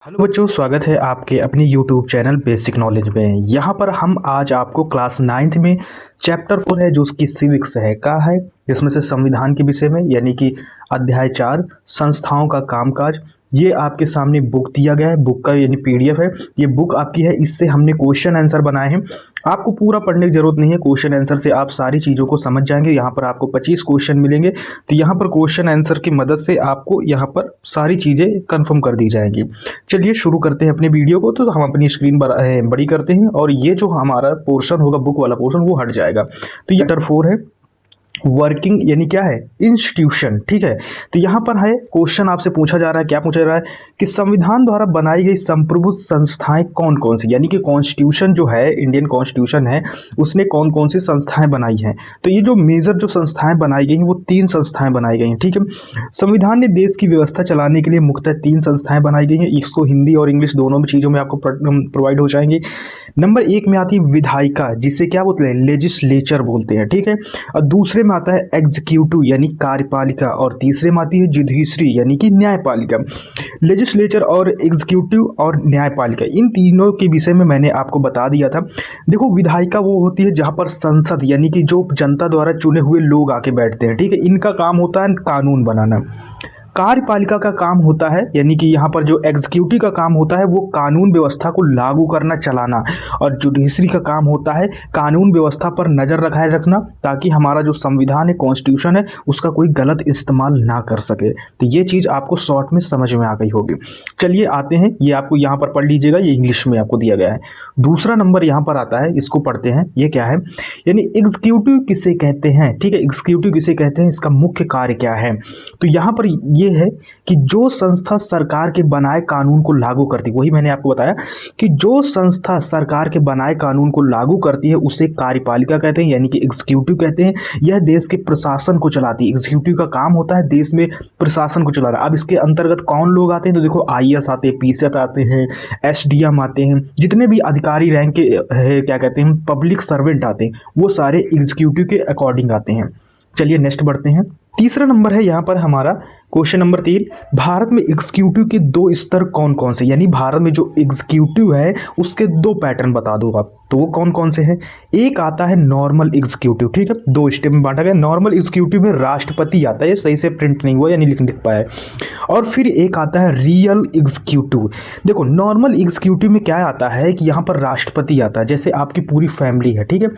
Hello बच्चों, स्वागत है आपके अपने YouTube चैनल बेसिक नॉलेज में। यहाँ पर हम आज आपको क्लास 9th में चैप्टर 4 है जो उसकी सिविक्स है का है, जिसमें से संविधान के विषय में यानी कि अध्याय 4 संस्थाओं का कामकाज। ये आपके सामने बुक दिया गया है, बुक का यानी PDF है। ये बुक आपकी है, इससे हमने क्वेश्चन आंसर बनाए हैं। आपको पूरा पढ़ने की जरूरत नहीं है, क्वेश्चन आंसर से आप सारी चीज़ों को समझ जाएंगे। यहाँ पर आपको 25 क्वेश्चन मिलेंगे, तो यहाँ पर क्वेश्चन आंसर की मदद से आपको यहाँ पर सारी चीज़ें कंफर्म कर दी जाएंगी। चलिए शुरू करते हैं अपने वीडियो को। तो हम अपनी स्क्रीन बड़ी करते हैं और ये जो हमारा पोर्शन होगा, बुक वाला पोर्शन, वो हट जाएगा। तो ये चैप्टर 4 है, वर्किंग यानी क्या है, इंस्टीट्यूशन। ठीक है, तो यहाँ पर है क्वेश्चन आपसे पूछा जा रहा है, क्या पूछा जा रहा है कि संविधान द्वारा बनाई गई संप्रभुत्व संस्थाएं कौन कौन सी, यानी कि कॉन्स्टिट्यूशन जो है, इंडियन कॉन्स्टिट्यूशन है, उसने कौन कौन सी संस्थाएं बनाई हैं। तो ये जो मेजर जो संस्थाएं बनाई गई हैं वो 3 संस्थाएं बनाई गई हैं। ठीक है, संविधान ने देश की व्यवस्था चलाने के लिए मुख्यतः 3 संस्थाएं बनाई गई हैं। इसको हिंदी और इंग्लिश दोनों चीज़ों में आपको प्रोवाइड हो जाएंगे। नंबर 1 में आती है विधायिका, जिसे क्या बोलते हैं, लेजिस्लेचर बोलते हैं। ठीक है, और दूसरे में आता है एग्जीक्यूटिव यानी कार्यपालिका, और तीसरे में आती है जुडिशरी यानी कि न्यायपालिका। लेजिस्लेचर और एग्जीक्यूटिव और न्यायपालिका, इन तीनों के विषय में मैंने आपको बता दिया था। देखो, विधायिका वो होती है जहां पर संसद यानी कि जो जनता द्वारा चुने हुए लोग आके बैठते हैं। ठीक है, इनका काम होता है कानून बनाना। कार्यपालिका का काम होता है, यानी कि यहाँ पर जो एग्जीक्यूटिव का काम होता है वो कानून व्यवस्था को लागू करना, चलाना। और जुडिशरी का काम होता है कानून व्यवस्था पर नज़र रखना, ताकि हमारा जो संविधान है, कॉन्स्टिट्यूशन है, उसका कोई गलत इस्तेमाल ना कर सके। तो ये चीज़ आपको शॉर्ट में समझ में आ गई होगी। चलिए आते हैं, ये आपको यहाँ पर पढ़ लीजिएगा, ये इंग्लिश में आपको दिया गया है। दूसरा नंबर यहाँ पर आता है, इसको पढ़ते हैं। ये क्या है, यानी एग्जीक्यूटिव किसे कहते हैं। ठीक है, एग्जीक्यूटिव किसे कहते हैं, इसका मुख्य कार्य क्या है। तो यहाँ पर ये है कि जो संस्था सरकार के बनाए कानून को लागू करती है, वही मैंने आपको बताया कि जो संस्था सरकार के बनाए कानून को लागू करती है उसे कार्यपालिका कहते हैं, यानी कि एग्जीक्यूटिव कहते हैं। यह देश के प्रशासन को चलाती है। एग्जीक्यूटिव का काम होता है देश में प्रशासन को चलाना। अब इसके अंतर्गत कौन लोग आते हैं, तो देखो IAS आते हैं, PCF आते हैं, SDM आते हैं, जितने भी अधिकारी रैंक के है, क्या कहते हैं, पब्लिक सर्वेंट आते हैं, वो सारे एग्जीक्यूटिव के अकॉर्डिंग आते हैं। चलिए नेक्स्ट बढ़ते हैं। तीसरा नंबर है यहाँ पर हमारा क्वेश्चन नंबर 3, भारत में एग्जीक्यूटिव के 2 स्तर कौन कौन से, यानी भारत में जो एग्जीक्यूटिव है उसके 2 पैटर्न बता दो आप, तो वो कौन कौन से हैं। एक आता है नॉर्मल एग्जीक्यूटिव। ठीक है, 2 स्टेप में बांटा गया। नॉर्मल एग्जीक्यूटिव में राष्ट्रपति आता है, सही से प्रिंट नहीं हुआ यानी लिख पाया। और फिर एक आता है रियल एग्जीक्यूटिव। देखो, नॉर्मल एग्जीक्यूटिव में क्या आता है कि यहाँ पर राष्ट्रपति आता है, जैसे आपकी पूरी फैमिली है। ठीक है,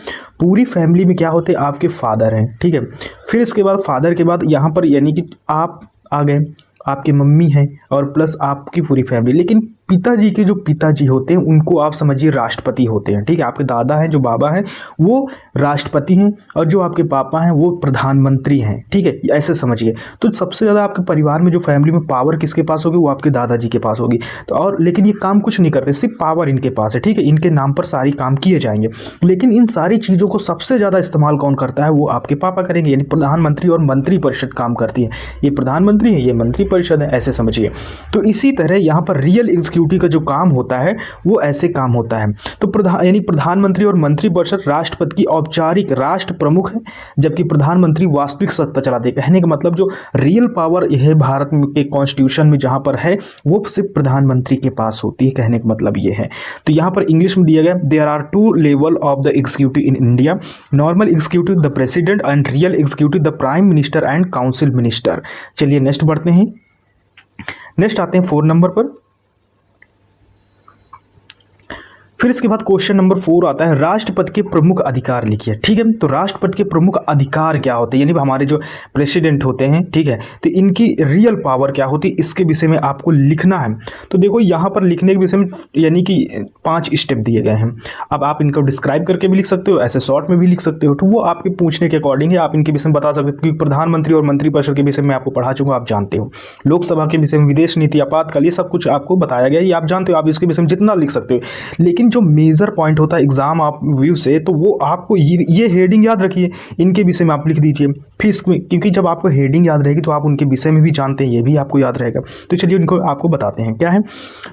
पूरी फैमिली में क्या होते हैं, आपके फादर हैं। ठीक है, फिर इसके बाद फादर के बाद यहाँ पर यानी कि आप आ गए, आपके मम्मी हैं और प्लस आपकी पूरी फैमिली। लेकिन पिताजी के जो पिताजी होते हैं उनको आप समझिए राष्ट्रपति होते हैं। ठीक है, आपके दादा हैं, जो बाबा हैं, वो राष्ट्रपति हैं, और जो आपके पापा हैं वो प्रधानमंत्री हैं। ठीक है, ऐसे समझिए। तो सबसे ज़्यादा आपके परिवार में जो फैमिली में पावर किसके पास होगी, वो आपके दादाजी के पास होगी। तो और लेकिन ये काम कुछ नहीं करते, सिर्फ पावर इनके पास है। ठीक है, इनके नाम पर सारी काम किए जाएंगे, लेकिन इन सारी चीज़ों को सबसे ज़्यादा इस्तेमाल कौन करता है, वो आपके पापा करेंगे। यानी प्रधानमंत्री और मंत्रिपरिषद काम करती है। ये प्रधानमंत्री है, ये मंत्रिपरिषद है, ऐसे समझिए। तो इसी तरह यहाँ पर रियल एग्जीक्यूटिव का जो काम होता है वो ऐसे काम होता है। तो प्रधानमंत्री और मंत्रिपरिषद राष्ट्रपति की औपचारिक राष्ट्र प्रमुख है, जबकि प्रधानमंत्री वास्तविक सत्ता चलाते हैं। कहने का मतलब जो रियल पावर है भारत के कॉन्स्टिट्यूशन में जहां पर है, वो सिर्फ प्रधानमंत्री के पास होती है। कहने का मतलब ये है। तो यहां पर इंग्लिश में दिया गया, there are 2 level of the executive in India, normal executive the president and real executive the prime minister and council minister. चलिए नेक्स्ट बढ़ते हैं। नेक्स्ट आते हैं 4 नंबर पर। फिर इसके बाद क्वेश्चन नंबर 4 आता है, राष्ट्रपति के प्रमुख अधिकार लिखिए। ठीक है, तो राष्ट्रपति के प्रमुख अधिकार क्या होते हैं, यानी हमारे जो प्रेसिडेंट होते हैं, ठीक है, तो इनकी रियल पावर क्या होती है, इसके विषय में आपको लिखना है। तो देखो यहाँ पर लिखने के विषय में यानी कि 5 स्टेप दिए गए हैं। अब आप इनको डिस्क्राइब करके भी लिख सकते हो, ऐसे शॉर्ट में भी लिख सकते हो, तो वो आपके पूछने के अकॉर्डिंग है, आप इनके विषय में बता सकते हो। क्योंकि प्रधानमंत्री और मंत्रिपरिषद के विषय में आपको पढ़ा चुका, आप जानते हो। लोकसभा के विषय में विदेश नीति, आपातकाल, ये सब कुछ आपको बताया गया, ये आप जानते हो, आप इसके विषय में जितना लिख सकते हो। लेकिन जो मेजर पॉइंट होता है एग्जाम आप व्यू से, तो वो आपको ये हेडिंग याद रखिए, इनके विषय में आप लिख दीजिए। फिर इसमें क्योंकि जब आपको हेडिंग याद रहेगी तो आप उनके विषय में भी जानते हैं, ये भी आपको याद रहेगा। तो चलिए उनको आपको बताते हैं क्या है।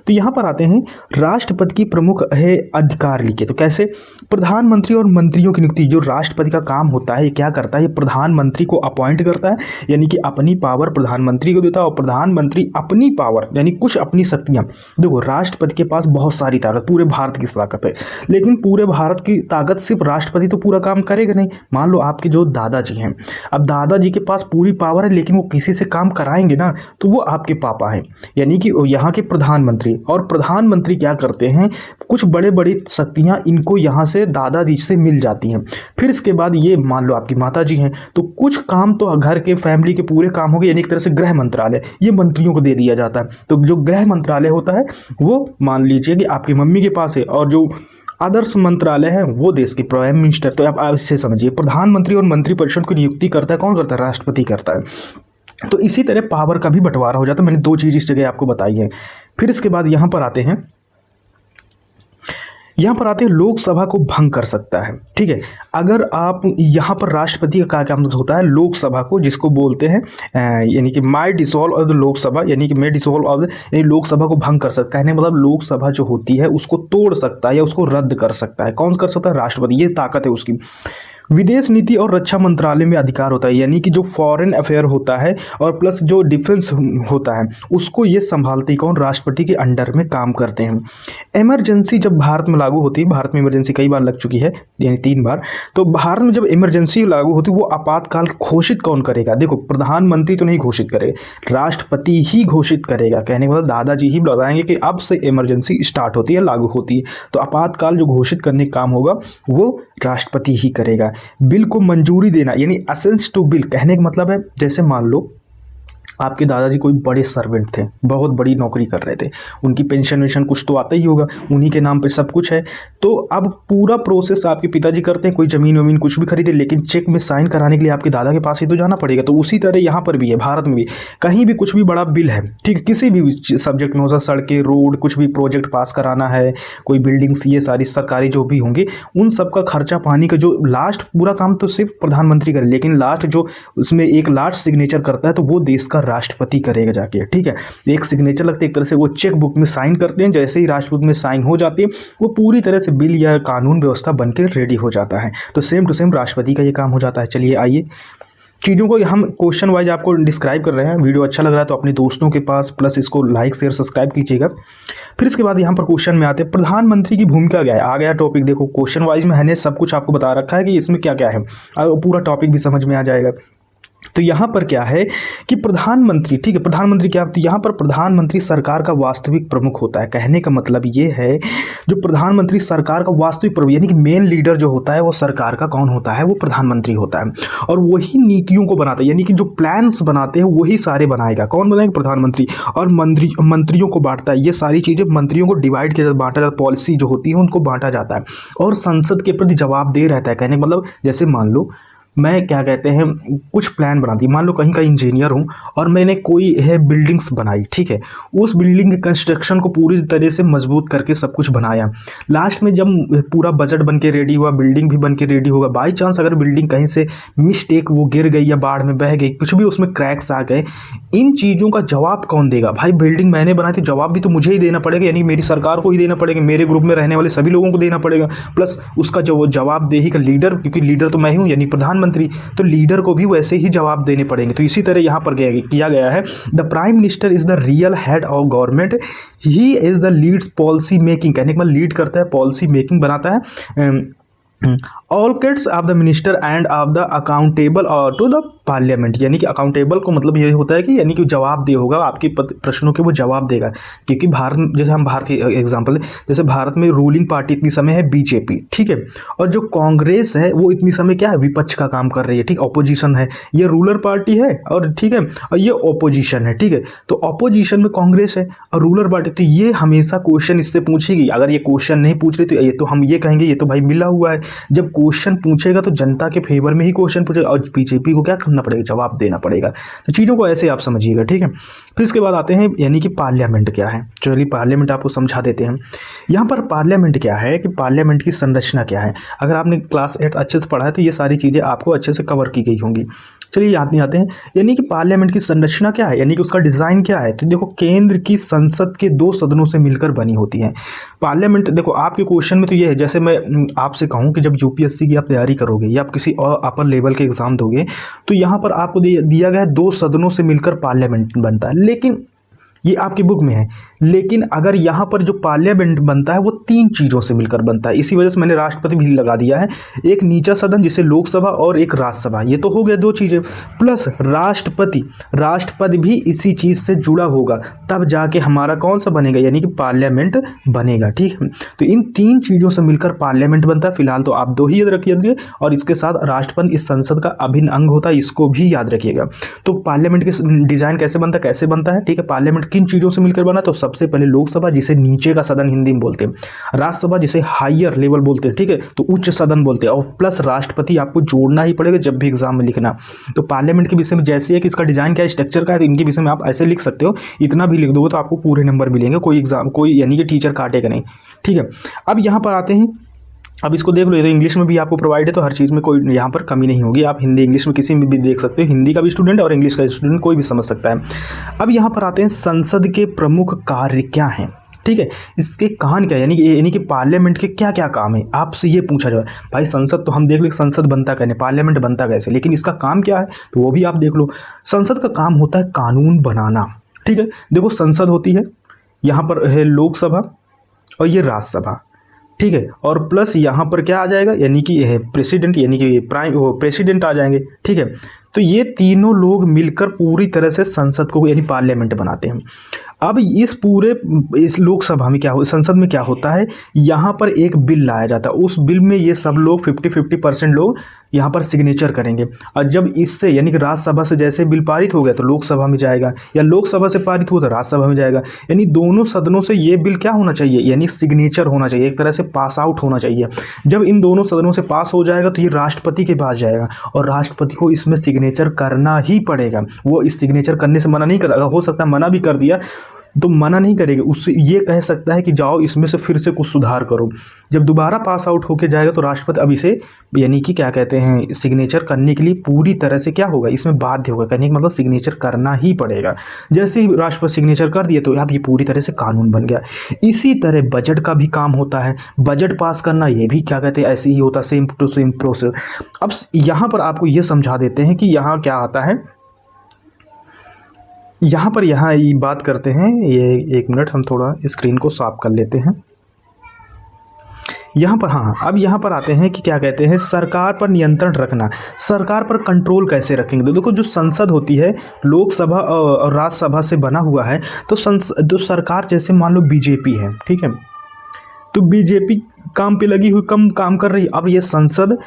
तो यहाँ पर आते हैं, राष्ट्रपति की प्रमुख है अधिकार लिखे। तो कैसे, प्रधानमंत्री और मंत्रियों की नियुक्ति, जो राष्ट्रपति का काम होता है ये क्या करता है, ये प्रधानमंत्री को अपॉइंट करता है, यानी कि अपनी पावर प्रधानमंत्री को देता है, और प्रधानमंत्री अपनी पावर यानी कुछ अपनी शक्तियां, देखो राष्ट्रपति के पास बहुत सारी ताकत, पूरे भारत की ताकत है, लेकिन पूरे भारत की ताकत सिर्फ राष्ट्रपति तो पूरा काम करेगा नहीं। मान लो आपके जो दादाजी हैं, अब दादाजी के पास पूरी पावर है, लेकिन वो किसी से काम कराएंगे ना, तो वो आपके पापा हैं, यानी कि यहाँ के प्रधानमंत्री। और प्रधानमंत्री क्या करते हैं, कुछ बड़े बड़ी शक्तियां इनको यहाँ से दादाजी से मिल जाती हैं। फिर इसके बाद ये मान लो आपकी माताजी हैं, तो कुछ काम तो घर के फैमिली के पूरे काम हो गए, यानी एक तरह से गृह मंत्रालय ये मंत्रियों को दे दिया जाता है। तो जो गृह मंत्रालय होता है वो मान लीजिए कि आपकी मम्मी के पास है, और जो आदर्श मंत्रालय है वो देश के प्राइम मिनिस्टर। तो आप इससे समझिए, प्रधानमंत्री और मंत्रिपरिषद की नियुक्ति करता है कौन करता है, राष्ट्रपति करता है। तो इसी तरह पावर का भी बंटवारा हो जाता है। मैंने दो चीज़ इस जगह आपको बताई है। फिर इसके बाद यहाँ पर आते हैं, लोकसभा को भंग कर सकता है। ठीक है, अगर आप यहाँ पर राष्ट्रपति का क्या काम होता है, लोकसभा को जिसको बोलते हैं यानी कि माई डिसॉल्व ऑफ द लोकसभा, यानी कि मैं डिसॉल्व ऑफ द, यानी लोकसभा को भंग कर सकता है, मतलब लोकसभा जो होती है उसको तोड़ सकता है या उसको रद्द कर सकता है। कौन कर सकता है, राष्ट्रपति, ये ताकत है उसकी। विदेश नीति और रक्षा मंत्रालय में अधिकार होता है, यानी कि जो फॉरेन अफेयर होता है और प्लस जो डिफेंस होता है उसको ये संभालते कौन, राष्ट्रपति के अंडर में काम करते हैं। इमरजेंसी जब भारत में लागू होती है, भारत में इमरजेंसी कई बार लग चुकी है यानी 3 बार, तो भारत में जब इमरजेंसी लागू होती है वो आपातकाल घोषित कौन करेगा, देखो प्रधानमंत्री तो नहीं घोषित करेगा, राष्ट्रपति ही घोषित करेगा। कहने का मतलब दादाजी ही बताएंगे कि अब से इमरजेंसी स्टार्ट होती है, लागू होती है, तो आपातकाल जो घोषित करने का काम होगा वो राष्ट्रपति ही करेगा। बिल को मंजूरी देना यानी असेंस टू बिल, कहने का मतलब है जैसे मान लो आपके दादाजी कोई बड़े सर्वेंट थे, बहुत बड़ी नौकरी कर रहे थे, उनकी पेंशन वेंशन कुछ तो आता ही होगा, उन्हीं के नाम पे सब कुछ है। तो अब पूरा प्रोसेस आपके पिताजी करते हैं, कोई ज़मीन वमीन कुछ भी खरीदे, लेकिन चेक में साइन कराने के लिए आपके दादा के पास ही तो जाना पड़ेगा। तो उसी तरह यहाँ पर भी है, भारत में भी कहीं भी कुछ भी बड़ा बिल है, ठीक है, किसी भी सब्जेक्ट में हो सकता, सड़कें रोड कुछ भी प्रोजेक्ट पास कराना है, कोई बिल्डिंग्स, ये सारी सरकारी जो भी होंगे, उन सब का खर्चा पानी का जो लास्ट पूरा काम तो सिर्फ प्रधानमंत्री करे, लेकिन लास्ट जो उसमें एक लास्ट सिग्नेचर करता है तो वो देश का राष्ट्रपति करेगा जाके। ठीक है, एक सिग्नेचर लगता है, एक तरह से वो चेक बुक में साइन करते हैं, जैसे ही राष्ट्रपति में साइन हो जाती है वो पूरी तरह से बिल या कानून व्यवस्था बनकर रेडी हो जाता है। तो सेम टू सेम राष्ट्रपति का ये काम हो जाता है। चलिए आइए चीज़ों को हम क्वेश्चन वाइज आपको डिस्क्राइब कर रहे हैं। वीडियो अच्छा लग रहा है तो अपने दोस्तों के पास प्लस इसको लाइक शेयर सब्सक्राइब कीजिएगा। फिर इसके बाद यहाँ पर क्वेश्चन में आते हैं, प्रधानमंत्री की भूमिका क्या है। आ गया टॉपिक, देखो क्वेश्चन वाइज में मैंने सब कुछ आपको बता रखा है कि इसमें क्या क्या है, पूरा टॉपिक भी समझ में आ जाएगा। तो यहाँ पर क्या है कि प्रधानमंत्री, ठीक है, प्रधानमंत्री क्या, तो यहाँ पर प्रधानमंत्री सरकार का वास्तविक प्रमुख होता है। कहने का मतलब ये है जो प्रधानमंत्री सरकार का वास्तविक प्रमुख यानी कि मेन लीडर जो होता है वो सरकार का कौन होता है, वो प्रधानमंत्री होता है, और वही नीतियों को बनाता है, यानी कि जो प्लान्स बनाते हैं वही सारे बनाएगा। कौन बनाएगा, प्रधानमंत्री, और मंत्रियों को बांटता है, ये सारी चीज़ें मंत्रियों को डिवाइड किया जाता है, बांटा जाता है, पॉलिसी जो होती है उनको बांटा जाता है, और संसद के प्रति जवाबदेह रहता है। कहने का मतलब जैसे मान लो मैं क्या कहते हैं कुछ प्लान बनाती, मान लो कहीं का इंजीनियर हूँ और मैंने कोई है बिल्डिंग्स बनाई, ठीक है, उस बिल्डिंग के कंस्ट्रक्शन को पूरी तरह से मजबूत करके सब कुछ बनाया, लास्ट में जब पूरा बजट बन के रेडी हुआ, बिल्डिंग भी बन के रेडी होगा, बाई चांस अगर बिल्डिंग कहीं से मिस्टेक वो गिर गई या बाढ़ में बह गई, कुछ भी उसमें क्रैक्स आ गए, इन चीज़ों का जवाब कौन देगा, भाई बिल्डिंग मैंने बनाई थी, जवाब भी तो मुझे ही देना पड़ेगा, यानी मेरी सरकार को ही देना पड़ेगा, मेरे ग्रुप में रहने वाले सभी लोगों को देना पड़ेगा, प्लस उसका जो जवाबदेही का लीडर, क्योंकि लीडर तो मैं ही हूँ यानी प्रधानमंत्री, तो लीडर को भी वैसे ही जवाब देने पड़ेंगे। तो इसी तरह यहाँ पर किया गया है, the prime minister is the real head of government, he is the leads policy making, कहने का मतलब लीड करता है, पॉलिसी मेकिंग बनाता है, all kids of the minister end of the accountable और टू द पार्लियामेंट, यानी कि अकाउंटेबल को मतलब ये होता है कि यानी कि जवाबदेह होगा, आपके प्रश्नों के वो जवाब देगा, क्योंकि भारत, जैसे हम भारत की एग्जांपल है, जैसे भारत में रूलिंग पार्टी इतनी समय है बीजेपी, ठीक है, और जो कांग्रेस है वो इतनी समय क्या है, विपक्ष का काम कर रही है, ठीक, ऑपोजिशन है, ये रूलर पार्टी है और ठीक है, और ये ऑपोजिशन है, ठीक है, तो ऑपोजिशन में कांग्रेस है और रूलर पार्टी, तो ये हमेशा क्वेश्चन इससे पूछेगी। अगर ये क्वेश्चन नहीं पूछ रही तो ये तो हम ये कहेंगे ये तो भाई मिला हुआ है, जब क्वेश्चन पूछेगा तो जनता के फेवर में ही क्वेश्चन पूछेगा, और बीजेपी को क्या करना पड़ेगा, जवाब देना पड़ेगा। तो चीज़ों को ऐसे आप समझिएगा, ठीक है। फिर इसके बाद आते हैं यानी कि पार्लियामेंट क्या है। चलिए पार्लियामेंट आपको समझा देते हैं। यहाँ पर पार्लियामेंट क्या है कि पार्लियामेंट की संरचना क्या है। अगर आपने क्लास 8 अच्छे से पढ़ा है तो ये सारी चीज़ें आपको अच्छे से कवर की गई होंगी। चलिए याद नहीं आते हैं, यानी कि पार्लियामेंट की संरचना क्या है, यानी कि उसका डिज़ाइन क्या है। तो देखो केंद्र की संसद के 2 सदनों से मिलकर बनी होती है पार्लियामेंट। देखो आपके क्वेश्चन में तो ये है, जैसे मैं आपसे कहूँ कि जब यूपीएससी की आप तैयारी करोगे या आप किसी और अपर लेवल के एग्जाम दोगे तो यहाँ पर आपको दिया गया है 2 सदनों से मिलकर पार्लियामेंट बनता है, लेकिन ये आपकी बुक में है। लेकिन अगर यहाँ पर जो पार्लियामेंट बनता है वो 3 चीज़ों से मिलकर बनता है। इसी वजह से मैंने राष्ट्रपति भी लगा दिया है, एक नीचा सदन जिसे लोकसभा और एक राज्यसभा। ये तो हो गया 2 चीज़ें, प्लस राष्ट्रपति भी इसी चीज़ से जुड़ा होगा, तब जाके हमारा कौन सा बनेगा, यानी कि पार्लियामेंट बनेगा, ठीक है। तो इन 3 चीज़ों से मिलकर पार्लियामेंट बनता है। फिलहाल तो आप 2 ही याद रखिए, और इसके साथ राष्ट्रपति इस संसद का अभिन्न अंग होता है, इसको भी याद रखिएगा। तो पार्लियामेंट की डिज़ाइन कैसे बनता है, ठीक है। पार्लियामेंट किन चीज़ों से मिलकर बना, तो सबसे पहले लोकसभा जिसे नीचे का सदन हिंदी में बोलते हैं, राज्यसभा जिसे हायर लेवल बोलते हैं, ठीक है, तो उच्च सदन बोलते हैं, और प्लस राष्ट्रपति आपको जोड़ना ही पड़ेगा जब भी एग्जाम में लिखना। तो पार्लियामेंट के विषय में जैसे है कि इसका डिजाइन क्या है, स्ट्रक्चर का है, तो इनके विषय में आप ऐसे लिख सकते हो। इतना भी लिख दोगे तो आपको पूरे नंबर मिलेंगे, कोई यानी कि टीचर काटेगा नहीं, ठीक है। अब यहाँ पर आते हैं, अब इसको देख लो, ये तो इंग्लिश में भी आपको प्रोवाइड है, तो हर चीज़ में कोई यहाँ पर कमी नहीं होगी। आप हिंदी इंग्लिश में किसी में भी देख सकते हो, हिंदी का भी स्टूडेंट और इंग्लिश का स्टूडेंट कोई भी समझ सकता है। अब यहाँ पर आते हैं संसद के प्रमुख कार्य क्या हैं, ठीक है, इसके कान क्या है, यानी कि पार्लियामेंट के क्या क्या काम है, आपसे ये पूछा जाए। भाई संसद तो हम देख लो, संसद बनता कैसे, पार्लियामेंट बनता कैसे, लेकिन इसका काम क्या है तो वो भी आप देख लो। संसद का काम होता है कानून बनाना, ठीक है। देखो संसद होती है, यहाँ पर है लोकसभा और ये राज्यसभा, ठीक है, और प्लस यहाँ पर क्या आ जाएगा, यानी कि यह प्रेसिडेंट, यानी कि प्रेसिडेंट आ जाएंगे, ठीक है। तो ये तीनों लोग मिलकर पूरी तरह से संसद को यानी पार्लियामेंट बनाते हैं। अब इस लोकसभा में क्या हो, संसद में क्या होता है, यहाँ पर एक बिल लाया जाता है, उस बिल में ये सब लोग 50% लोग यहाँ पर सिग्नेचर करेंगे, और जब इससे यानी कि राज्यसभा से जैसे बिल पारित हो गया तो लोकसभा में जाएगा, या लोकसभा से पारित हुआ तो राज्यसभा में जाएगा, यानी दोनों सदनों से ये बिल क्या होना चाहिए, यानी सिग्नेचर होना चाहिए, एक तरह से पास आउट होना चाहिए। जब इन दोनों सदनों से पास हो जाएगा तो ये राष्ट्रपति के पास जाएगा, और राष्ट्रपति को इसमें सिग्नेचर करना ही पड़ेगा। वो इस सिग्नेचर करने से मना नहीं करेगा, हो सकता है मना भी कर दिया तो मना नहीं करेगा, उससे ये कह सकता है कि जाओ इसमें से फिर से कुछ सुधार करो। जब दोबारा पास आउट होके जाएगा तो राष्ट्रपति अब इसे यानी कि क्या कहते हैं, सिग्नेचर करने के लिए पूरी तरह से क्या होगा, इसमें बाध्य होगा, कहने का मतलब सिग्नेचर करना ही पड़ेगा। जैसे ही राष्ट्रपति सिग्नेचर कर दिए तो अब ये पूरी तरह से कानून बन गया। इसी तरह बजट का भी काम होता है, बजट पास करना ये भी क्या कहते हैं ऐसे ही होता है, सेम टू सेम प्रोसेस। अब यहाँ पर आपको ये समझा देते हैं कि यहाँ क्या आता है, यहाँ ये बात करते हैं, ये 1 मिनट हम थोड़ा स्क्रीन को साफ कर लेते हैं। यहाँ पर अब यहाँ पर आते हैं कि क्या कहते हैं, सरकार पर नियंत्रण रखना, सरकार पर कंट्रोल कैसे रखेंगे। तो देखो जो संसद होती है लोकसभा और राज्यसभा से बना हुआ है, तो जो सरकार जैसे मान लो बीजेपी है, ठीक है, तो बीजेपी काम पे लगी हुई, कम काम कर रही है। अब ये संसद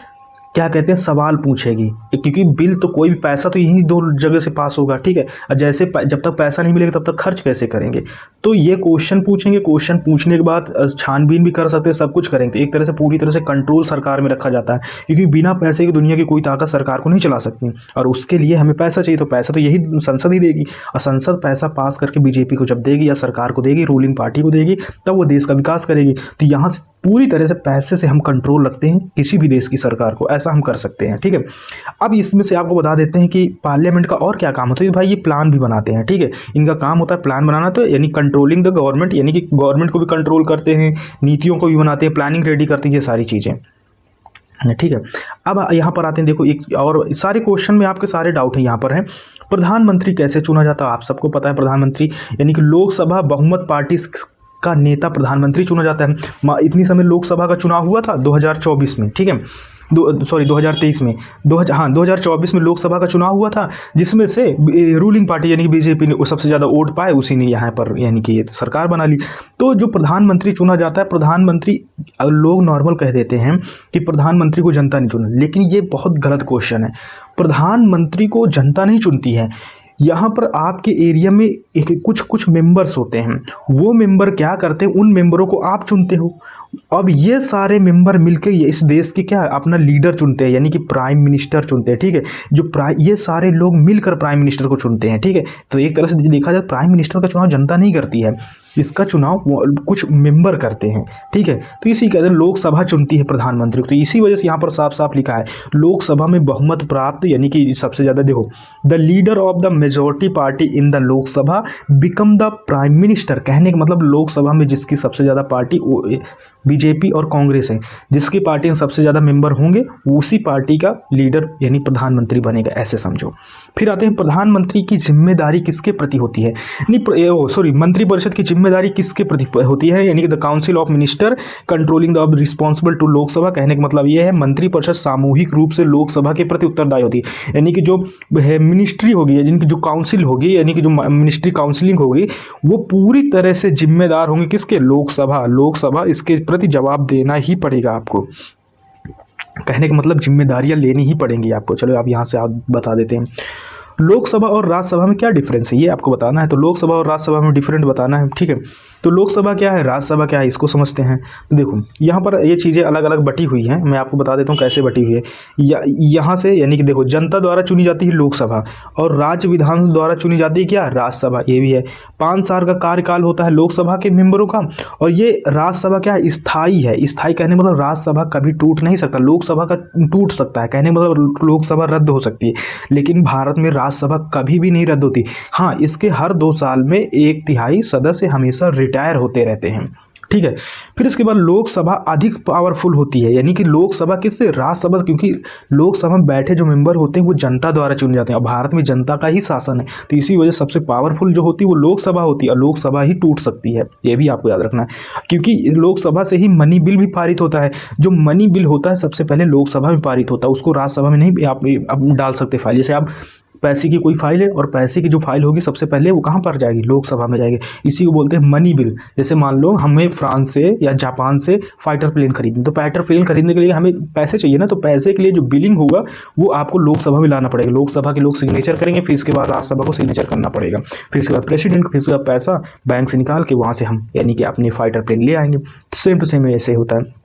क्या कहते हैं सवाल पूछेगी, क्योंकि बिल तो कोई भी पैसा तो यही 2 जगह से पास होगा, ठीक है। जैसे जब तक पैसा नहीं मिलेगा तब तक खर्च कैसे करेंगे, तो ये क्वेश्चन पूछेंगे, क्वेश्चन पूछने के बाद छानबीन भी कर सकते हैं, सब कुछ करेंगे। तो एक तरह से पूरी तरह से कंट्रोल सरकार में रखा जाता है, क्योंकि बिना पैसे की दुनिया की कोई ताकत सरकार को नहीं चला सकती, और उसके लिए हमें पैसा चाहिए, तो पैसा तो यही संसद ही देगी, और संसद पैसा पास करके बीजेपी को जब देगी या सरकार को देगी, रूलिंग पार्टी को देगी, तब वो देश का विकास करेगी। तो यहाँ से पूरी तरह से पैसे से हम कंट्रोल रखते हैं किसी भी देश की सरकार को, ऐसा हम कर सकते हैं, ठीक है। अब इसमें से आपको बता देते हैं कि पार्लियामेंट का और क्या काम होता है। भाई ये प्लान भी बनाते हैं, ठीक है, इनका काम होता है प्लान बनाना, तो यानी कंट्रोलिंग द गवर्नमेंट, यानी कि गवर्नमेंट को भी कंट्रोल करते हैं, नीतियों को भी बनाते हैं, प्लानिंग रेडी करते हैं, ये सारी चीज़ें, ठीक है। अब यहाँ पर आते हैं, देखो एक और सारे क्वेश्चन में आपके सारे डाउट हैं यहाँ पर है, प्रधानमंत्री कैसे चुना जाता है। आप सबको पता है प्रधानमंत्री यानी कि लोकसभा बहुमत पार्टी का नेता प्रधानमंत्री चुना जाता है। इतनी समय लोकसभा का चुनाव हुआ था 2024 में, ठीक है, 2023 में 2024 में लोकसभा का चुनाव हुआ था, जिसमें से रूलिंग पार्टी यानी कि बीजेपी ने सबसे ज़्यादा वोट पाए, उसी ने यहाँ पर यानी कि ये सरकार बना ली। तो जो प्रधानमंत्री चुना जाता है, प्रधानमंत्री लोग नॉर्मल कह देते हैं कि प्रधानमंत्री को जनता नहीं चुना, लेकिन ये बहुत गलत क्वेश्चन है। प्रधानमंत्री को जनता नहीं चुनती है, यहाँ पर आपके एरिया में एक कुछ कुछ मेंबर्स होते हैं, वो मेंबर क्या करते हैं, उन मेंबरों को आप चुनते हो। अब ये सारे मेंबर मिलकर ये इस देश के क्या अपना लीडर चुनते हैं, यानी कि प्राइम मिनिस्टर चुनते हैं, ठीक है। ये सारे लोग मिलकर प्राइम मिनिस्टर को चुनते हैं, ठीक है। तो एक तरह से देखा जाए प्राइम मिनिस्टर का चुनाव जनता नहीं करती है, इसका चुनाव कुछ मेंबर करते हैं, ठीक है। तो इसी कहते हैं लोकसभा चुनती है प्रधानमंत्री को। तो इसी वजह से यहाँ पर साफ साफ लिखा है लोकसभा में बहुमत प्राप्त, यानी कि सबसे ज़्यादा, देखो, the leader of the majority party in the Lok Sabha become the prime minister. कहने का मतलब लोकसभा में जिसकी सबसे ज़्यादा पार्टी बीजेपी और कांग्रेस है, जिसकी पार्टी में सबसे ज़्यादा मेंबर होंगे उसी पार्टी का लीडर यानी प्रधानमंत्री बनेगा, ऐसे समझो। फिर आते हैं प्रधानमंत्री की जिम्मेदारी किसके प्रति होती है, नहीं मंत्रिपरिषद की जिम्मेदारी किसके प्रति होती है, यानी कि the council of minister controlling the responsible to Lok Sabha. कहने का मतलब ये है मंत्रिपरिषद सामूहिक रूप से लोकसभा के प्रति उत्तरदायी होती है, यानी कि जो मिनिस्ट्री होगी, जिनकी जो काउंसिल होगी, यानी कि जो मिनिस्ट्री काउंसिलिंग होगी, वो पूरी तरह से जिम्मेदार होंगे किसके, लोकसभा इसके प्रति जवाब देना ही पड़ेगा आपको। कहने का मतलब जिम्मेदारियां लेनी ही पड़ेंगी आपको। चलो अब यहाँ से आप बता देते हैं लोकसभा और राज्यसभा में क्या डिफरेंस है, ये आपको बताना है। तो लोकसभा और राज्यसभा में डिफरेंट बताना है, ठीक है। तो लोकसभा क्या है, राज्यसभा क्या है, इसको समझते हैं। तो देखो यहाँ पर ये चीज़ें अलग अलग बटी हुई हैं, मैं आपको बता देता हूँ कैसे बटी हुई है। यहाँ से यानी कि देखो जनता द्वारा चुनी जाती है लोकसभा और राज्य विधान द्वारा चुनी जाती है क्या, राज्यसभा। ये भी है 5 साल का कार्यकाल होता है लोकसभा के मेंबरों का, और ये राज्यसभा क्या है, स्थायी है। स्थायी कहने मतलब राज्यसभा कभी टूट नहीं सकता, लोकसभा का टूट सकता है, कहने मतलब लोकसभा रद्द हो सकती है, लेकिन भारत में राज्यसभा कभी भी नहीं रद्द होती। हाँ, इसके हर 2 साल में 1/3 सदस्य हमेशा रिटायर होते रहते हैं, ठीक है। फिर इसके बाद लोकसभा अधिक पावरफुल होती है, यानी कि लोकसभा किससे, राज्यसभा, क्योंकि लोकसभा में बैठे जो मेंबर होते हैं वो जनता द्वारा चुने जाते हैं और भारत में जनता का ही शासन है, तो इसी वजह सबसे पावरफुल जो होती है वो लोकसभा होती है और लोकसभा ही टूट सकती है, ये भी आपको याद रखना है। क्योंकि लोकसभा से ही मनी बिल भी पारित होता है, जो मनी बिल होता है सबसे पहले लोकसभा में पारित होता है, उसको राज्यसभा में नहीं आप डाल सकते फाइल। जैसे आप पैसे की कोई फाइल है और पैसे की जो फाइल होगी सबसे पहले वो कहाँ पर जाएगी, लोकसभा में जाएगी, इसी को बोलते हैं मनी बिल। जैसे मान लो हमें फ्रांस से या जापान से फाइटर प्लेन खरीदनी, तो फाइटर प्लेन खरीदने के लिए हमें पैसे चाहिए ना, तो पैसे के लिए जो बिलिंग होगा वो आपको लोकसभा में लाना पड़ेगा, लोकसभा के लोग सिग्नेचर करेंगे, फिर इसके बाद राज्यसभा को सिग्नेचर करना पड़ेगा, फिर इसके बाद प्रेसिडेंट को, फिर इसके बाद पैसा बैंक से निकाल के वहाँ से हम यानी कि अपनी फाइटर प्लेन ले आएंगे। सेम टू सेम ऐसे होता है।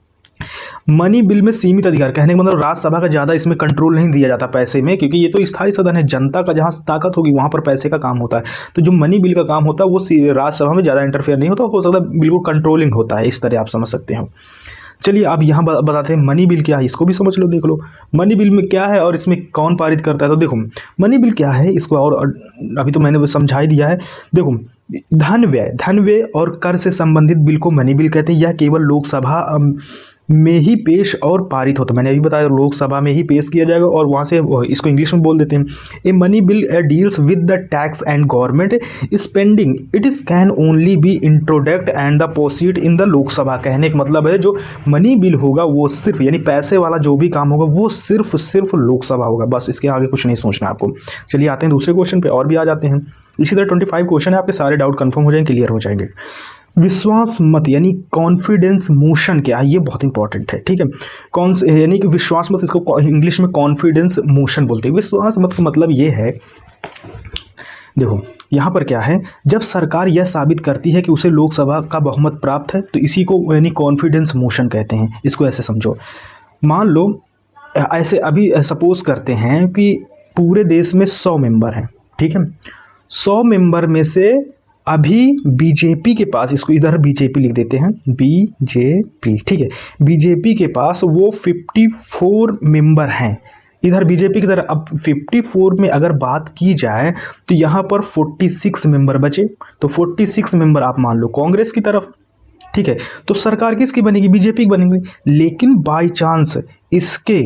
मनी बिल में सीमित अधिकार, कहने का मतलब राज्यसभा का ज़्यादा इसमें कंट्रोल नहीं दिया जाता पैसे में, क्योंकि ये तो स्थायी सदन है, जनता का जहाँ ताकत होगी वहाँ पर पैसे का काम होता है। तो जो मनी बिल का काम होता है वो राज्यसभा में ज़्यादा इंटरफेयर नहीं होता, हो सकता है बिल्कुल कंट्रोलिंग होता है, इस तरह आप समझ सकते हो। चलिए अब यहाँ बताते हैं मनी बिल क्या है, इसको भी समझ लो, देख लो मनी बिल में क्या है और इसमें कौन पारित करता है। तो देखो मनी बिल क्या है, इसको और अभी तो मैंने समझा ही दिया है। देखो धन व्यय और कर से संबंधित बिल को मनी बिल कहते हैं। यह केवल लोकसभा में ही पेश और पारित होता है, मैंने अभी बताया लोकसभा में ही पेश किया जाएगा और वहाँ से इसको इंग्लिश में बोल देते हैं। A money bill deals with the tax and government spending, it is can only be introduced and the proceed in the Lok Sabha. कहने का मतलब है जो मनी बिल होगा वो सिर्फ यानी पैसे वाला जो भी काम होगा वो सिर्फ लोकसभा होगा, बस इसके आगे कुछ नहीं सोचना आपको। चलिए आते हैं दूसरे क्वेश्चन पे और भी आ जाते हैं। इसी तरह 25 क्वेश्चन है, आपके सारे डाउट कंफर्म हो जाएंगे, क्लियर हो जाएंगे। विश्वास मत यानी कॉन्फिडेंस मोशन क्या है, ये बहुत इंपॉर्टेंट है, ठीक है। कौन यानी कि विश्वास मत, इसको इंग्लिश में कॉन्फिडेंस मोशन बोलते हैं। विश्वास मत का मतलब ये है, देखो यहाँ पर क्या है, जब सरकार यह साबित करती है कि उसे लोकसभा का बहुमत प्राप्त है तो इसी को यानी कॉन्फिडेंस मोशन कहते हैं। इसको ऐसे समझो, मान लो ऐसे अभी सपोज करते हैं कि पूरे देश में 100 मेंबर हैं, ठीक है। 100 मेंबर में से अभी बीजेपी के पास, इसको इधर बीजेपी लिख देते हैं, बीजेपी, ठीक है, बीजेपी के पास वो 54 मेंबर हैं इधर बीजेपी की तरह। अब 54 में अगर बात की जाए तो यहाँ पर 46 मेंबर बचे, तो 46 मेंबर आप मान लो कांग्रेस की तरफ, ठीक है। तो सरकार किसकी बनेगी, बीजेपी की बनेगी। लेकिन बाई चांस इसके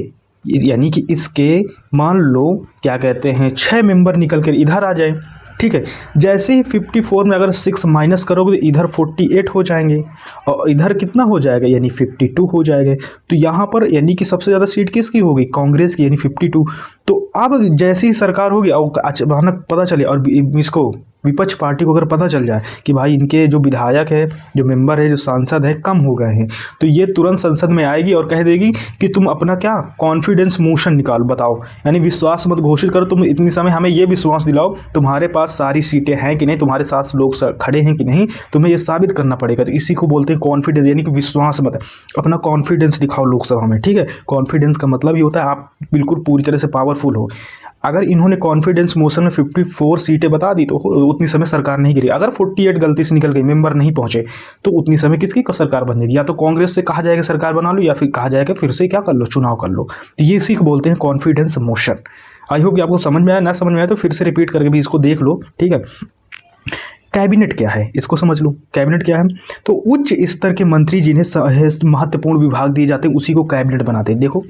यानी कि इसके मान लो क्या कहते हैं 6 मेंबर निकल कर इधर आ जाए, ठीक है। जैसे ही 54 में अगर 6 माइनस करोगे तो इधर 48 हो जाएंगे और इधर कितना हो जाएगा यानी 52 हो जाएगा। तो यहाँ पर यानी कि सबसे ज़्यादा सीट किसकी होगी, कांग्रेस की, यानी 52। तो अब जैसे ही सरकार होगी और अचानक पता चले और इसको विपक्ष पार्टी को अगर पता चल जाए कि भाई इनके जो विधायक है, जो मेंबर है, जो सांसद है कम हो गए हैं, तो ये तुरंत संसद में आएगी और कह देगी कि तुम अपना क्या कॉन्फिडेंस मोशन निकालो, बताओ, यानी विश्वास मत घोषित करो, तुम इतनी समय हमें ये विश्वास दिलाओ तुम्हारे पास सारी सीटें हैं कि नहीं, तुम्हारे साथ लोग खड़े हैं कि नहीं, तुम्हें ये साबित करना पड़ेगा। तो इसी को बोलते हैं कॉन्फिडेंस, यानी कि विश्वास मत, अपना कॉन्फिडेंस दिखाओ लोकसभा में, ठीक है। कॉन्फिडेंस का मतलब ये होता है आप बिल्कुल पूरी तरह से पावरफुल हो। अगर इन्होंने कॉन्फिडेंस मोशन में 54 सीटें बता दी तो उतनी समय सरकार नहीं गिरी। अगर 48 गलती से निकल गई, मेंबर नहीं पहुंचे, तो उतनी समय किसकी सरकार बन जाएगी? या तो कांग्रेस से कहा जाएगा सरकार बना लो, या फिर कहा जाएगा फिर से क्या कर लो, चुनाव कर लो। तो ये इसी को बोलते हैं कॉन्फिडेंस मोशन। आई होप कि आपको समझ में आया, ना समझ में आया तो फिर से रिपीट करके भी इसको देख लो, ठीक है। कैबिनेट क्या है इसको समझ लो। कैबिनेट क्या है? तो उच्च स्तर के मंत्री जिन्हें महत्वपूर्ण विभाग दिए जाते हैं उसी को कैबिनेट बनाते हैं। देखो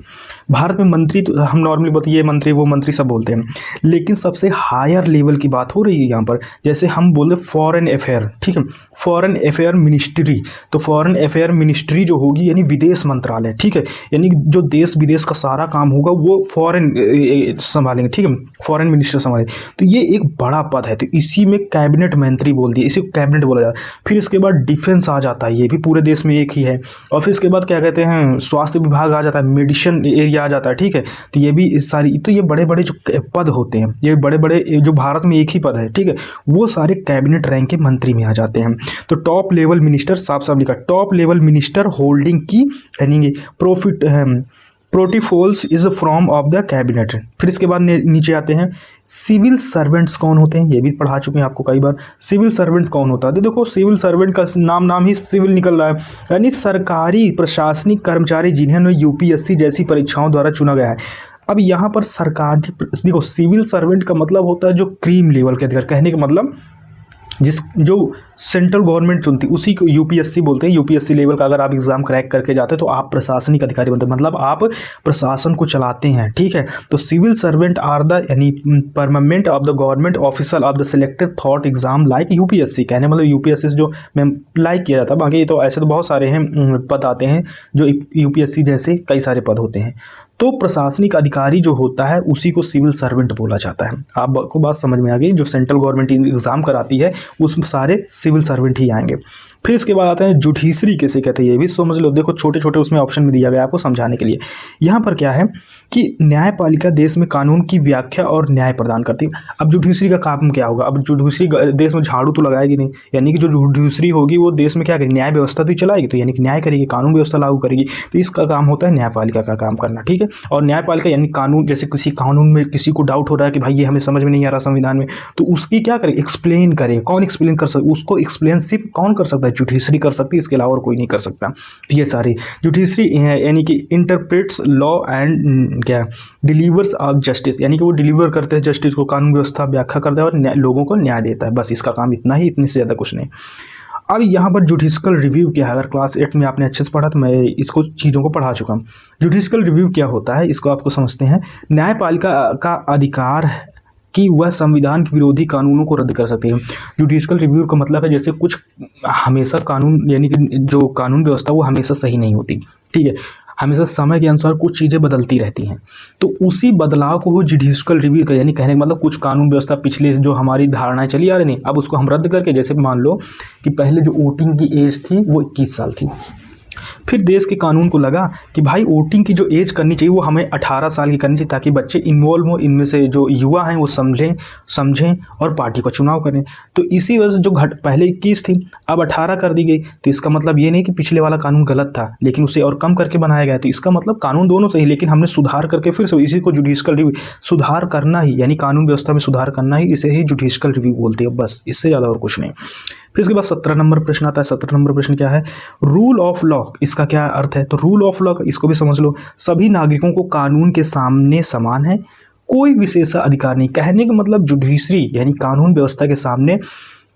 भारत में मंत्री तो हम नॉर्मली बोलते हैं ये मंत्री वो मंत्री सब बोलते हैं, लेकिन सबसे हायर लेवल की बात हो रही है यहाँ पर। जैसे हम बोलते फॉरेन अफेयर, ठीक है, फॉरेन अफेयर मिनिस्ट्री, तो फॉरेन अफेयर मिनिस्ट्री जो होगी यानी विदेश मंत्रालय, ठीक है, यानी जो देश विदेश का सारा काम होगा वो फॉरेन संभालेंगे, ठीक है, फॉरेन मिनिस्टर संभालेंगे। तो ये एक बड़ा पद है, तो इसी में कैबिनेट मंत्री बोल दिए, इसी को कैबिनेट बोला जाता है। फिर इसके बाद डिफेंस आ जाता है, ये भी पूरे देश में एक ही है। और फिर इसके बाद क्या कहते हैं, स्वास्थ्य विभाग आ जाता है, मेडिसिन एरिया आ जाता है, ठीक है। तो ये भी इस सारी, तो ये बड़े बड़े जो पद होते हैं, ये बड़े बड़े जो भारत में एक ही पद है, ठीक है, वो सारे कैबिनेट रैंक के मंत्री में आ जाते हैं। तो टॉप लेवल मिनिस्टर, साफ साफ लिखा, टॉप लेवल मिनिस्टर होल्डिंग की यानी profit portfolios is from of the cabinet. फिर इसके बाद नीचे आते हैं सिविल सर्वेंट्स कौन होते हैं, ये भी पढ़ा चुके हैं आपको कई बार। सिविल सर्वेंट्स कौन होता है? तो देखो सिविल सर्वेंट का नाम ही सिविल निकल रहा है, यानी सरकारी प्रशासनिक कर्मचारी जिन्हें यूपीएससी जैसी परीक्षाओं द्वारा चुना गया है। अब यहाँ पर सरकारी, देखो सिविल सर्वेंट का मतलब होता है जो क्रीम लेवल के अधिकारी, कहने का मतलब जो सेंट्रल गवर्नमेंट चुनती उसी को यूपीएससी बोलते हैं। यूपीएससी लेवल का अगर आप एग्जाम क्रैक करके जाते हैं तो आप प्रशासनिक अधिकारी बनते हैं, मतलब आप प्रशासन को चलाते हैं, ठीक है। तो सिविल सर्वेंट आर द यानी permanent of the government officer of the selected thought exam like UPSC, कहने मतलब यूपीएससी जो मैं लाइक किया जाता है। बाकी तो ऐसे तो बहुत सारे हैं पद आते हैं जो यूपीएससी जैसे कई सारे पद होते हैं। तो प्रशासनिक अधिकारी जो होता है उसी को सिविल सर्वेंट बोला जाता है। आपको बात समझ में आ गई, जो सेंट्रल गवर्नमेंट एग्जाम कराती है उसमें सारे सिविल सर्वेंट ही आएंगे। फिर इसके बाद आते हैं जुडिशरी कैसे कहते हैं, ये भी समझ लो। देखो छोटे छोटे उसमें ऑप्शन में दिया गया आपको समझाने के लिए। यहाँ पर क्या है कि न्यायपालिका देश में कानून की व्याख्या और न्याय प्रदान करती है। अब जुडिशरी का काम क्या होगा? अब जुडिशरी देश में झाड़ू तो लगाएगी नहीं, यानी कि जो जुडिशरी होगी वो देश में क्या करेगी, न्याय व्यवस्था तो चलाएगी, तो यानी कि न्याय करेगी, कानून व्यवस्था लागू करेगी। तो इसका काम होता है न्यायपालिका का काम करना, ठीक है। और न्यायपालिका यानी कानून, जैसे किसी कानून में किसी को डाउट हो रहा है कि भाई ये हमें समझ में नहीं आ रहा संविधान में, तो उसकी क्या करे, एक्सप्लेन करे। कौन एक्सप्लेन कर सकता? उसको एक्सप्लेन सिर्फ कौन कर सकता है? जुडिशरी कर सकती है, इसके अलावा और कोई नहीं कर सकता। तो ये सारी जुडिशरी यानी कि इंटरप्रेट्स लॉ एंड क्या डिलीवर्स ऑफ जस्टिस, यानी कि वो डिलीवर करते हैं जस्टिस को, कानून व्यवस्था व्याख्या करता है और लोगों को न्याय देता है। बस इसका काम इतना ही, इतने से ज़्यादा कुछ नहीं। अब यहाँ पर जुडिशल रिव्यू क्या है? अगर क्लास 8 में आपने अच्छे से पढ़ा तो मैं इसको चीज़ों को पढ़ा चुका हूँ। जुडिशल रिव्यू क्या होता है इसको आपको समझते हैं। न्यायपालिका का अधिकार कि वह संविधान के विरोधी कानूनों को रद्द कर सकती है। जुडिशल रिव्यू का मतलब है जैसे कुछ हमेशा कानून यानी कि जो कानून व्यवस्था वो हमेशा सही नहीं होती, ठीक है, हमेशा समय के अनुसार कुछ चीज़ें बदलती रहती हैं। तो उसी बदलाव को वो जुडिशल रिव्यू का, यानी कहने का मतलब कुछ कानून व्यवस्था पिछले जो हमारी धारणाएं चली आ रही थी अब उसको हम रद्द करके, जैसे मान लो कि पहले जो वोटिंग की एज थी वो 21 साल थी, फिर देश के कानून को लगा कि भाई वोटिंग की जो एज करनी चाहिए वो हमें 18 साल की करनी चाहिए, ताकि बच्चे इन्वॉल्व हो, इनमें से जो युवा हैं वो समझें और पार्टी को चुनाव करें। तो इसी वजह से जो पहले 21 थी अब 18 कर दी गई। तो इसका मतलब ये नहीं कि पिछले वाला कानून गलत था, लेकिन उसे और कम करके बनाया गया। तो इसका मतलब कानून दोनों सही, लेकिन हमने सुधार करके फिर से इसी को जुडिशल रिव्यू, सुधार करना ही यानी कानून व्यवस्था में सुधार करना ही, इसे ही जुडिशल रिव्यू बोलते हैं, बस इससे ज़्यादा और कुछ नहीं। फिर इसके बाद 17 नंबर प्रश्न आता है। 17 नंबर प्रश्न क्या है? रूल ऑफ लॉ, इसका क्या अर्थ है? तो रूल ऑफ लॉ इसको भी समझ लो। सभी नागरिकों को कानून के सामने समान है, कोई विशेष अधिकार नहीं। कहने का मतलब जुडिशरी यानी कानून व्यवस्था के सामने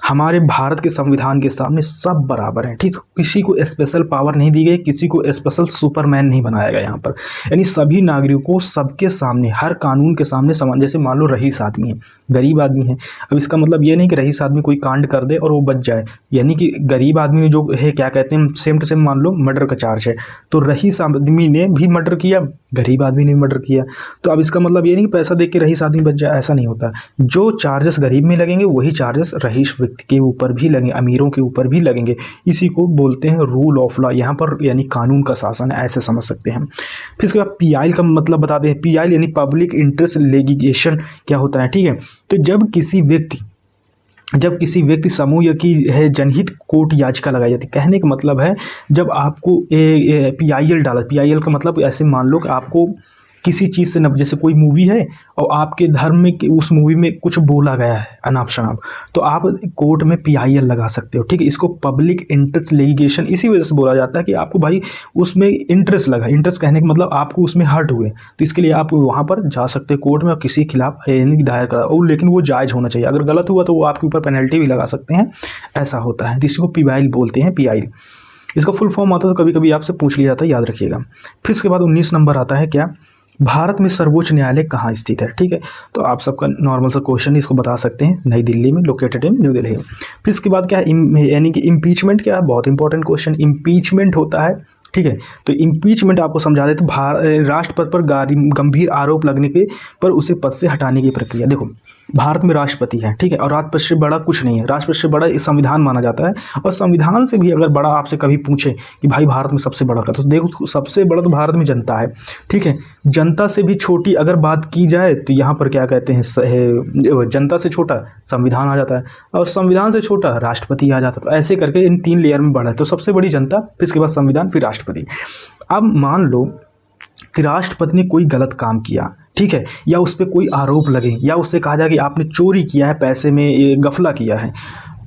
हमारे भारत के संविधान के सामने सब बराबर हैं, ठीक। किसी को स्पेशल पावर नहीं दी गई, किसी को स्पेशल सुपरमैन नहीं बनाया गया यहाँ पर। यानी सभी नागरिकों को सबके सामने, हर कानून के सामने समान। जैसे मान लो रईस आदमी है, गरीब आदमी है, अब इसका मतलब ये नहीं कि रईस आदमी कोई कांड कर दे और वो बच जाए। यानी कि गरीब आदमी ने जो है क्या कहते हैं, सेम टू सेम मान लो मर्डर का चार्ज है, तो रईस आदमी ने भी मर्डर किया, गरीब आदमी ने भी मर्डर किया, तो अब इसका मतलब ये नहीं कि पैसा दे के रईस आदमी बच जाए, ऐसा नहीं होता। जो चार्जेस गरीब में लगेंगे वही चार्जेस रईस व्यक्ति के ऊपर भी लगेंगे, अमीरों के ऊपर भी लगेंगे। इसी को बोलते हैं रूल ऑफ लॉ, यहाँ पर यानी कानून का शासन है, ऐसे समझ सकते हैं। फिर इसके बाद पीआई का मतलब बता दें। पीआई यानी पब्लिक इंटरेस्ट लिटिगेशन क्या होता है, ठीक है। तो जब किसी व्यक्ति समूह या की है जनहित कोर्ट याचिका लगाई जाती है, कहने का मतलब है जब आपको पीआईएल डाला, पीआईएल का मतलब ऐसे मान लो कि आपको किसी चीज़ से जैसे कोई मूवी है और आपके धर्म में उस मूवी में कुछ बोला गया है अनाप शनाप, तो आप कोर्ट में पीआईएल लगा सकते हो, ठीक है। इसको पब्लिक इंटरेस्ट लिटिगेशन इसी वजह से बोला जाता है कि आपको भाई उसमें इंटरेस्ट लगा। इंटरेस्ट कहने का मतलब आपको उसमें हर्ट हुए, तो इसके लिए आप वहाँ पर जा सकते हैं कोर्ट में और किसी के खिलाफ दायर करा, और लेकिन वो जायज़ होना चाहिए। अगर गलत हुआ तो वो आपके ऊपर पेनल्टी भी लगा सकते हैं, ऐसा होता है। जिसको पीआईएल बोलते हैं, पीआईएल। इसका फुल फॉर्म आता है तो कभी कभी आपसे पूछ लिया जाता है, याद रखिएगा। फिर इसके बाद 19 नंबर आता है क्या, भारत में सर्वोच्च न्यायालय कहाँ स्थित है, ठीक है। तो आप सबका नॉर्मल सा क्वेश्चन है, इसको बता सकते हैं, नई दिल्ली में, लोकेटेड इन न्यू दिल्ली। फिर इसके बाद क्या है, यानी कि इम्पीचमेंट क्या है, बहुत इंपॉर्टेंट क्वेश्चन। इम्पीचमेंट होता है, ठीक है। तो इम्पीचमेंट आपको समझा देते, राष्ट्रपति पर गंभीर आरोप लगने के पर उसे पद से हटाने की प्रक्रिया। देखो भारत में राष्ट्रपति है, ठीक है, और राष्ट्रपति से बड़ा कुछ नहीं है। राष्ट्रपति से बड़ा संविधान माना जाता है, और संविधान से भी अगर बड़ा आपसे कभी पूछे कि भाई भारत में सबसे बड़ा का, तो देखो सबसे बड़ा तो भारत में जनता है, ठीक है। जनता से भी छोटी अगर बात की जाए तो यहाँ पर क्या कहते हैं, जनता से छोटा संविधान आ जाता है, और संविधान से छोटा राष्ट्रपति आ जाता है। तो ऐसे करके इन 3 लेयर में बढ़ा है। तो सबसे बड़ी जनता, फिर इसके बाद संविधान, फिर राष्ट्रपति। अब मान लो कि राष्ट्रपति ने कोई गलत काम किया, ठीक है, या उस पर कोई आरोप लगे, या उससे कहा जाए कि आपने चोरी किया है, पैसे में गफला किया है,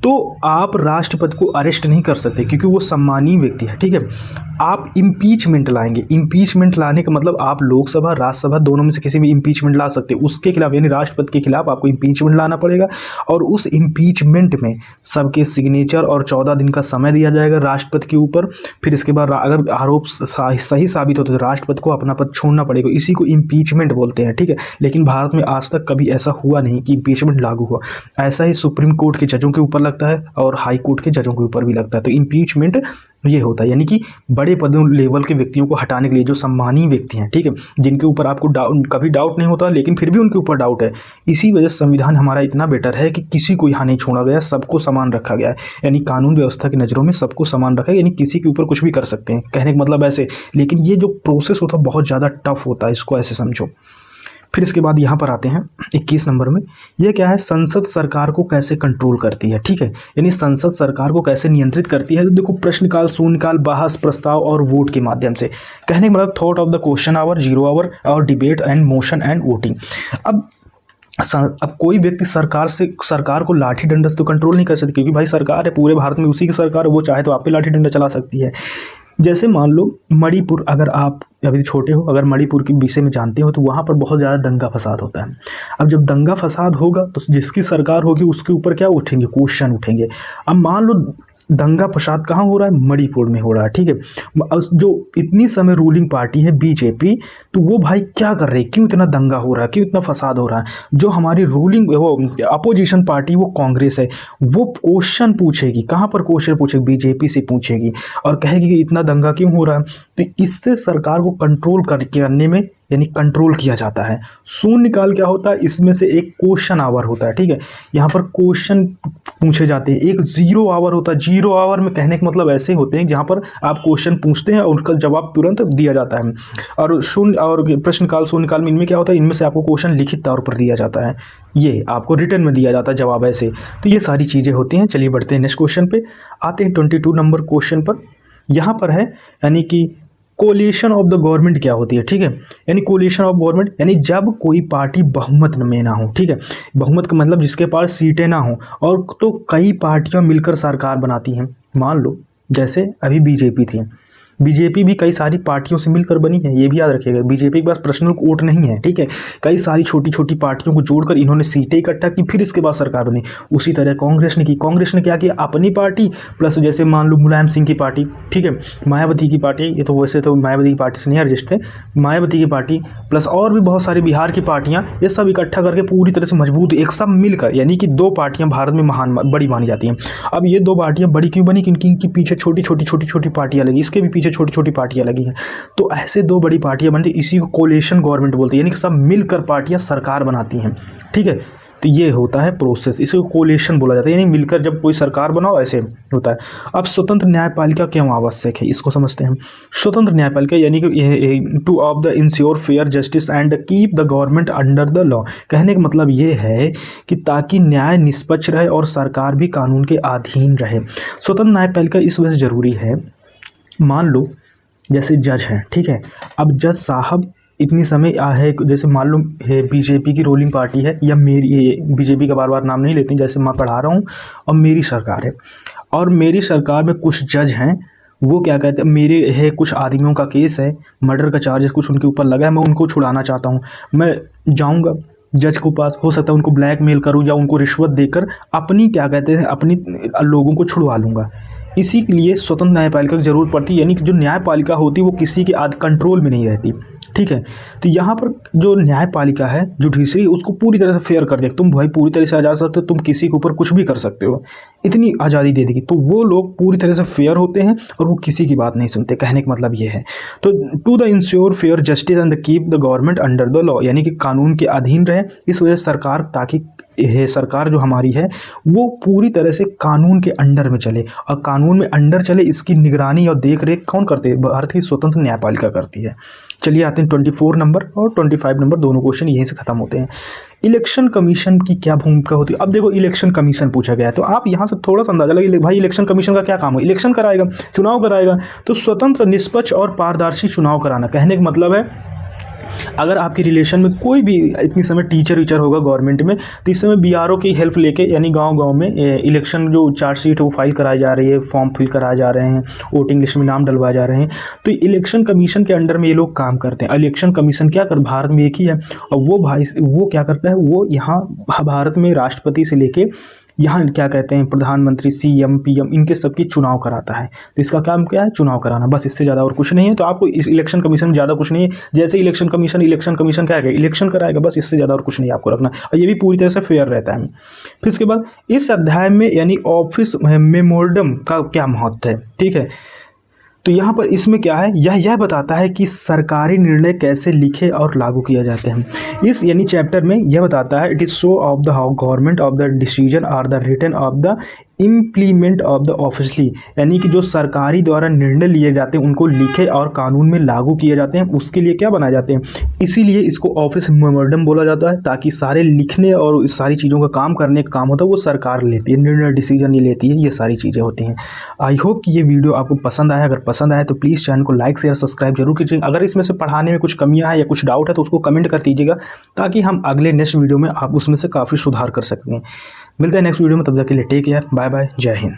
तो आप राष्ट्रपति को अरेस्ट नहीं कर सकते क्योंकि वो सम्मानीय व्यक्ति है, ठीक है। आप इम्पीचमेंट लाएंगे। इम्पीचमेंट लाने का मतलब आप लोकसभा राज्यसभा दोनों में से किसी भी इम्पीचमेंट ला सकते हैं। उसके खिलाफ यानी राष्ट्रपति के खिलाफ आपको इम्पीचमेंट लाना पड़ेगा, और उस इम्पीचमेंट में सबके सिग्नेचर और 14 दिन का समय दिया जाएगा राष्ट्रपति के ऊपर। फिर इसके बाद अगर आरोप सही साबित होता है तो राष्ट्रपति को अपना पद छोड़ना पड़ेगा। इसी को इम्पीचमेंट बोलते हैं, ठीक है। लेकिन भारत में आज तक कभी ऐसा हुआ नहीं कि इम्पीचमेंट लागू हुआ। ऐसा ही सुप्रीम कोर्ट के जजों के ऊपर लगता है और हाई कोर्ट के जजों के ऊपर भी लगता है। तो इम्पीचमेंट ये होता है, यानी कि बड़े पदों लेवल के व्यक्तियों को हटाने के लिए, जो सम्मानीय व्यक्ति हैं, ठीक है, जिनके ऊपर आपको कभी डाउट नहीं होता लेकिन फिर भी उनके ऊपर डाउट है। इसी वजह से संविधान हमारा इतना बेटर है कि किसी को यहाँ नहीं छोड़ा गया, सबको समान रखा गया है। यानी कानून व्यवस्था की नज़रों में सबको समान रखा है, यानी किसी के ऊपर कुछ भी कर सकते हैं, कहने का मतलब ऐसे। लेकिन ये जो प्रोसेस होता है बहुत ज़्यादा टफ होता है, इसको ऐसे समझो। फिर इसके बाद यहाँ पर आते हैं 21 नंबर में, ये क्या है, संसद सरकार को कैसे कंट्रोल करती है, ठीक है। यानी संसद सरकार को कैसे नियंत्रित करती है। तो देखो प्रश्नकाल, शून्यकाल, बहस, प्रस्ताव और वोट के माध्यम से। कहने का मतलब thought of the question hour, 0 hour और debate and motion and voting. अब कोई व्यक्ति सरकार को लाठी डंडा से तो कंट्रोल नहीं कर सकती, क्योंकि भाई सरकार है, पूरे भारत में उसी की सरकार है, वो चाहे तो आप पे लाठी डंडा चला सकती है। जैसे मान लो मणिपुर, अगर आप अभी छोटे हो, अगर मणिपुर के विषय में जानते हो, तो वहाँ पर बहुत ज़्यादा दंगा फसाद होता है। अब जब दंगा फसाद होगा तो जिसकी सरकार होगी उसके ऊपर क्या उठेंगे, क्वेश्चन उठेंगे। अब मान लो दंगा फसाद कहाँ हो रहा है, मणिपुर में हो रहा है, ठीक है। जो इतनी समय रूलिंग पार्टी है बीजेपी, तो वो भाई क्या कर रही है, क्यों इतना दंगा हो रहा है, क्यों इतना फसाद हो रहा है। जो हमारी रूलिंग वो अपोजिशन पार्टी वो कांग्रेस है, वो क्वेश्चन पूछेगी, कहाँ पर क्वेश्चन पूछेगी, बीजेपी से पूछेगी और कहेगी कि इतना दंगा क्यों हो रहा है। तो इससे सरकार को कंट्रोल करने में यानी कंट्रोल किया जाता है। शून्यकाल क्या होता है, इसमें से एक क्वेश्चन आवर होता है, ठीक है। यहाँ पर क्वेश्चन पूछे जाते हैं। एक 0 आवर होता है। 0 आवर में कहने का मतलब ऐसे होते हैं जहाँ पर आप क्वेश्चन पूछते हैं और उनका जवाब तुरंत दिया जाता है। और प्रश्नकाल, शून्यकाल में इनमें क्या होता है, इनमें से आपको क्वेश्चन लिखित तौर पर दिया जाता है, ये आपको रिटर्न में दिया जाता है जवाब ऐसे। तो ये सारी चीज़ें होती हैं। चलिए बढ़ते हैं नेक्स्ट क्वेश्चन पे, आते हैं 22 नंबर क्वेश्चन पर। यहाँ पर है यानी कि कोलिशन ऑफ द गवर्नमेंट क्या होती है, ठीक है। यानी कोलिशन ऑफ गवर्नमेंट यानी जब कोई पार्टी बहुमत में ना हो, ठीक है। बहुमत का मतलब जिसके पास सीटें ना हो और तो कई पार्टियां मिलकर सरकार बनाती हैं। मान लो जैसे अभी बीजेपी थी, बीजेपी भी कई सारी पार्टियों से मिलकर बनी है, ये भी याद रखिएगा। बीजेपी के पास पर्सनल वोट नहीं है, ठीक है। कई सारी छोटी छोटी पार्टियों को जोड़कर इन्होंने सीटें इकट्ठा की, फिर इसके बाद सरकार बनी। उसी तरह कांग्रेस ने की। कांग्रेस ने क्या किया, अपनी पार्टी प्लस जैसे मान लो मुलायम सिंह की पार्टी, ठीक है, मायावती की पार्टी, ये तो वैसे तो मायावती की पार्टी से नहीं एडजस्ट है, मायावती की पार्टी प्लस और भी बहुत सारी बिहार की पार्टियां, ये सब इकट्ठा करके पूरी तरह से मजबूत एक सब मिलकर, यानी कि दो पार्टियां भारत में महान बड़ी मानी जाती हैं। अब ये दो पार्टियां बड़ी क्यों बनी, क्योंकि इनके पीछे छोटी छोटी पार्टियां लगी, इसके भी पीछे छोटी छोटी पार्टियां लगी हैं। तो ऐसे दो बड़ी पार्टियां बनती, इसी को कोलिशन गवर्नमेंट बोलते हैं, यानी कि सब मिलकर पार्टियां सरकार बनाती हैं, ठीक है। तो ये होता है प्रोसेस, इसे कोलिशन बोला जाता है, यानी मिलकर जब कोई सरकार बनाओ ऐसे होता है। अब स्वतंत्र न्यायपालिका क्यों आवश्यक है, इसको समझते हैं। स्वतंत्र न्यायपालिका यानी कि two of the ensure fair justice and keep the government under the law. कहने का मतलब ये है कि ताकि न्याय निष्पक्ष रहे और सरकार भी कानून के अधीन रहे। स्वतंत्र न्यायपालिका इस वजह से जरूरी है, मान लो जैसे जज हैं, ठीक है। अब जज साहब इतनी समय है, जैसे मान लो है बीजेपी की रूलिंग पार्टी है, या मेरी बीजेपी का बार बार नाम नहीं लेती, जैसे मैं पढ़ा रहा हूँ और मेरी सरकार है, और मेरी सरकार में कुछ जज हैं, वो क्या कहते हैं, मेरे है कुछ आदमियों का केस है, मर्डर का चार्जेस कुछ उनके ऊपर लगा है, मैं उनको छुड़ाना चाहता हूँ। मैं जाऊँगा जज को पास, हो सकता है उनको ब्लैकमेल करूँ या उनको रिश्वत देकर अपनी क्या कहते हैं अपनी लोगों को छुड़वा लूँगा। इसी के लिए स्वतंत्र न्यायपालिका की जरूरत पड़ती है, यानी कि जो न्यायपालिका होती है वो किसी के कंट्रोल में नहीं रहती, ठीक है। तो यहाँ पर जो न्यायपालिका है, जुडिशरी, उसको पूरी तरह से फेयर कर दे, तुम भाई पूरी तरह से आज़ाद सकते हो, तुम किसी के ऊपर कुछ भी कर सकते हो, इतनी आज़ादी दे देगी। तो वो लोग पूरी तरह से फेयर होते हैं और वो किसी की बात नहीं सुनते, कहने का मतलब ये है। तो to the ensure fair justice and the keep the government under the law, यानी कि कानून के अधीन रहे, इस वजह से सरकार, ताकि सरकार जो हमारी है वो पूरी तरह से कानून के अंडर में चले, और कानून में अंडर चले इसकी निगरानी और देख रेख कौन करते हैं, भारत की स्वतंत्र न्यायपालिका करती है। चलिए आते हैं 24 नंबर और 25 नंबर, दोनों क्वेश्चन यहीं से खत्म होते हैं। इलेक्शन कमीशन की क्या भूमिका होती है। अब देखो इलेक्शन कमीशन पूछा गया है, तो आप यहाँ से थोड़ा सा अंदाजा लगे भाई इलेक्शन कमीशन का क्या काम है, इलेक्शन कराएगा, चुनाव कराएगा। तो स्वतंत्र, निष्पक्ष और पारदर्शी चुनाव कराना, कहने का मतलब है अगर आपके रिलेशन में कोई भी इतनी समय टीचर वीचर होगा गवर्नमेंट में, तो इस समय बीआरओ की हेल्प लेके, यानी गांव-गांव में इलेक्शन जो चार्जशीट है वो फाइल कराई जा रही है, फॉर्म फिल कराए जा रहे हैं, वोटिंग लिस्ट में नाम डलवाए जा रहे हैं, तो इलेक्शन कमीशन के अंडर में ये लोग काम करते हैं। इलेक्शन कमीशन क्या कर, भारत में एक ही है, और वो क्या करता है, वो यहाँ भारत में राष्ट्रपति से लेके यहाँ क्या कहते हैं प्रधानमंत्री, सीएम, पीएम, इनके सबकी चुनाव कराता है। तो इसका काम क्या है, चुनाव कराना, बस इससे ज़्यादा और कुछ नहीं है। तो आपको इस इलेक्शन कमीशन में ज़्यादा कुछ नहीं है, जैसे इलेक्शन कमीशन क्या है, इलेक्शन कराएगा, बस इससे ज़्यादा और कुछ नहीं आपको रखना, और ये भी पूरी तरह से फेयर रहता है। फिर इसके बाद इस अध्याय में यानी ऑफिस मेमोरेंडम का क्या महत्व है, ठीक है। तो यहाँ पर इसमें क्या है, यह बताता है कि सरकारी निर्णय कैसे लिखे और लागू किया जाते हैं। इस यानी चैप्टर में यह बताता है, it is show of the how government of the decision are the written of the implement of the officially, यानी कि जो सरकारी द्वारा निर्णय लिए जाते हैं उनको लिखे और कानून में लागू किए जाते हैं, उसके लिए क्या बनाए जाते हैं, इसीलिए इसको ऑफिस मेमोरेंडम बोला जाता है। ताकि सारे लिखने और इस सारी चीज़ों का काम करने का काम होता है वो सरकार लेती है, निर्णय डिसीजन ये लेती है, ये सारी चीज़ें होती हैं। आई होप कि ये वीडियो आपको पसंद आया, अगर पसंद आया तो प्लीज़ चैनल को लाइक शेयर सब्सक्राइब जरूर कीजिएगा। अगर इसमें से पढ़ाने में कुछ कमियाँ हैं या कुछ डाउट है तो उसको कमेंट कर दीजिएगा, ताकि हम अगले नेक्स्ट वीडियो में आप उसमें से काफ़ी सुधार कर सकें। मिलते हैं नेक्स्ट वीडियो में, तब तक के लिए टेक केयर, बाय बाय, जय हिंद।